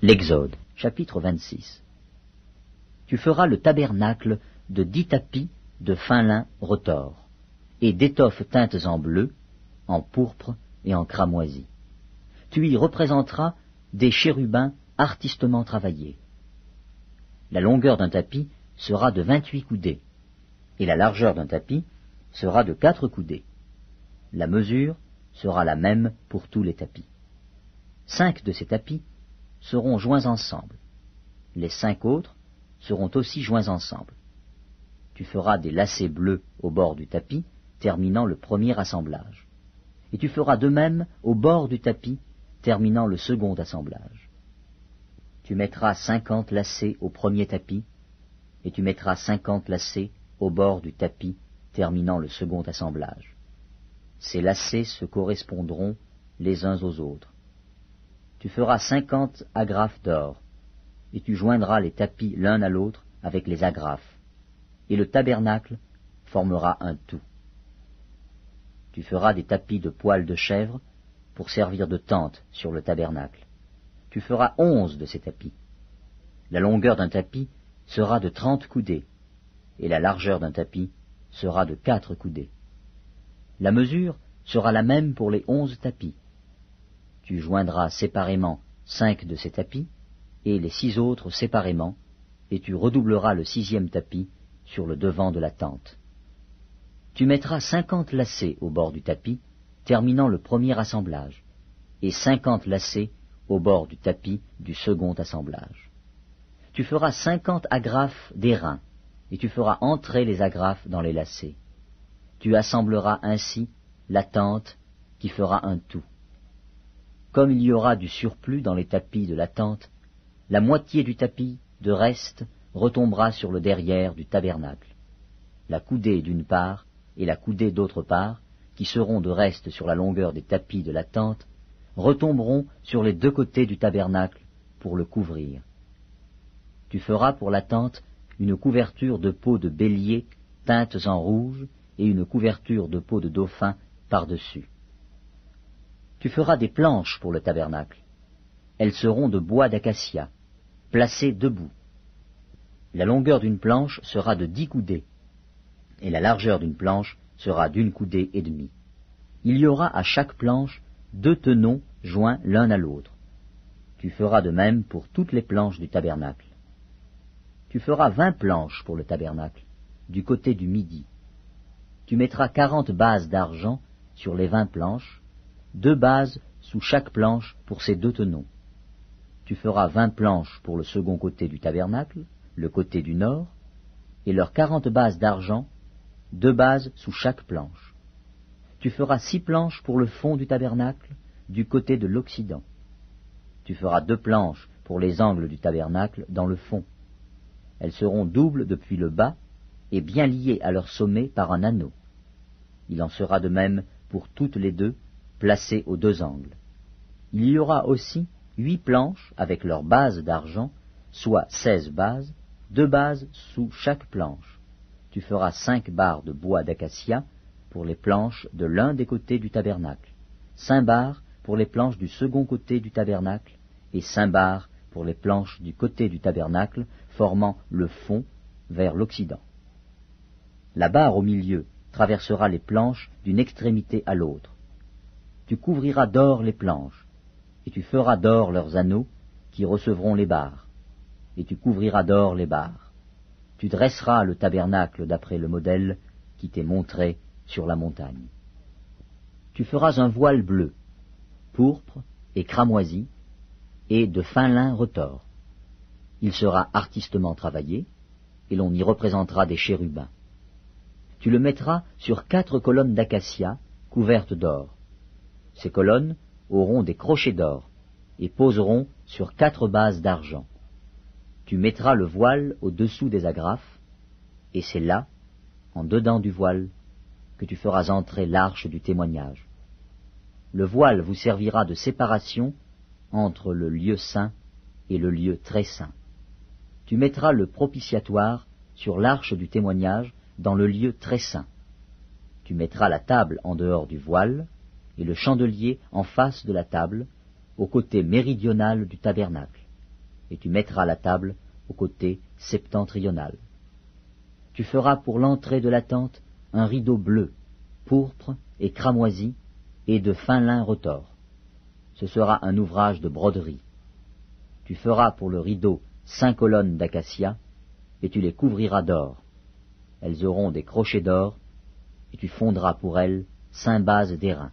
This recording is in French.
L'Exode, chapitre 26. Tu feras le tabernacle de 10 tapis de fin lin retors, et d'étoffes teintes en bleu, en pourpre et en cramoisi. Tu y représenteras des chérubins artistement travaillés. La longueur d'un tapis sera de 28 coudées, et la largeur d'un tapis sera de 4 coudées. La mesure sera la même pour tous les tapis. 5 de ces tapis seront joints ensemble. Les 5 autres seront aussi joints ensemble. Tu feras des lacets bleus au bord du tapis, terminant le premier assemblage. Et tu feras de même au bord du tapis, terminant le second assemblage. Tu mettras 50 lacets au premier tapis, et tu mettras 50 lacets au bord du tapis, terminant le second assemblage. Ces lacets se correspondront les uns aux autres. Tu feras 50 agrafes d'or, et tu joindras les tapis l'un à l'autre avec les agrafes, et le tabernacle formera un tout. Tu feras des tapis de poils de chèvre pour servir de tente sur le tabernacle. Tu feras 11 de ces tapis. La longueur d'un tapis sera de 30 coudées, et la largeur d'un tapis sera de 4 coudées. La mesure sera la même pour les 11 tapis. Tu joindras séparément 5 de ces tapis, et les 6 autres séparément, et tu redoubleras le 6e tapis sur le devant de la tente. Tu mettras 50 lacets au bord du tapis, terminant le premier assemblage, et 50 lacets au bord du tapis du second assemblage. Tu feras 50 agrafes d'airain, et tu feras entrer les agrafes dans les lacets. Tu assembleras ainsi la tente qui fera un tout. Comme il y aura du surplus dans les tapis de la tente, la moitié du tapis de reste retombera sur le derrière du tabernacle. La coudée d'une part et la coudée d'autre part, qui seront de reste sur la longueur des tapis de la tente, retomberont sur les 2 côtés du tabernacle pour le couvrir. Tu feras pour la tente une couverture de peau de bélier teintes en rouge et une couverture de peau de dauphin par-dessus. Tu feras des planches pour le tabernacle. Elles seront de bois d'acacia, placées debout. La longueur d'une planche sera de 10 coudées, et la largeur d'une planche sera d'1 coudée et demie. Il y aura à chaque planche 2 tenons joints l'un à l'autre. Tu feras de même pour toutes les planches du tabernacle. Tu feras 20 planches pour le tabernacle, du côté du midi. Tu mettras 40 bases d'argent sur les 20 planches, 2 bases sous chaque planche pour ces 2 tenons. Tu feras 20 planches pour le second côté du tabernacle, le côté du nord, et leurs 40 bases d'argent, 2 bases sous chaque planche. Tu feras 6 planches pour le fond du tabernacle, du côté de l'occident. Tu feras 2 planches pour les angles du tabernacle dans le fond. Elles seront doubles depuis le bas et bien liées à leur sommet par un anneau. Il en sera de même pour toutes les 2, placées aux 2 angles. Il y aura aussi 8 planches avec leurs bases d'argent, soit 16 bases, 2 bases sous chaque planche. Tu feras 5 barres de bois d'acacia pour les planches de l'un des côtés du tabernacle, 5 barres pour les planches du second côté du tabernacle, et 5 barres pour les planches du côté du tabernacle formant le fond vers l'occident. La barre au milieu traversera les planches d'une extrémité à l'autre. Tu couvriras d'or les planches, et tu feras d'or leurs anneaux qui recevront les barres, et tu couvriras d'or les barres. Tu dresseras le tabernacle d'après le modèle qui t'est montré sur la montagne. Tu feras un voile bleu, pourpre et cramoisi, et de fin lin retors. Il sera artistement travaillé, et l'on y représentera des chérubins. Tu le mettras sur 4 colonnes d'acacia couvertes d'or. Ces colonnes auront des crochets d'or, et poseront sur 4 bases d'argent. Tu mettras le voile au-dessous des agrafes, et c'est là, en dedans du voile, que tu feras entrer l'arche du témoignage. Le voile vous servira de séparation entre le lieu saint et le lieu très saint. Tu mettras le propitiatoire sur l'arche du témoignage dans le lieu très saint. Tu mettras la table en dehors du voile, et le chandelier en face de la table, au côté méridional du tabernacle. et tu mettras la table au côté septentrional. Tu feras pour l'entrée de la tente un rideau bleu, pourpre et cramoisi, et de fin lin retors. Ce sera un ouvrage de broderie. Tu feras pour le rideau 5 colonnes d'acacia, et tu les couvriras d'or. Elles auront des crochets d'or, et tu fondras pour elles 5 bases d'airain.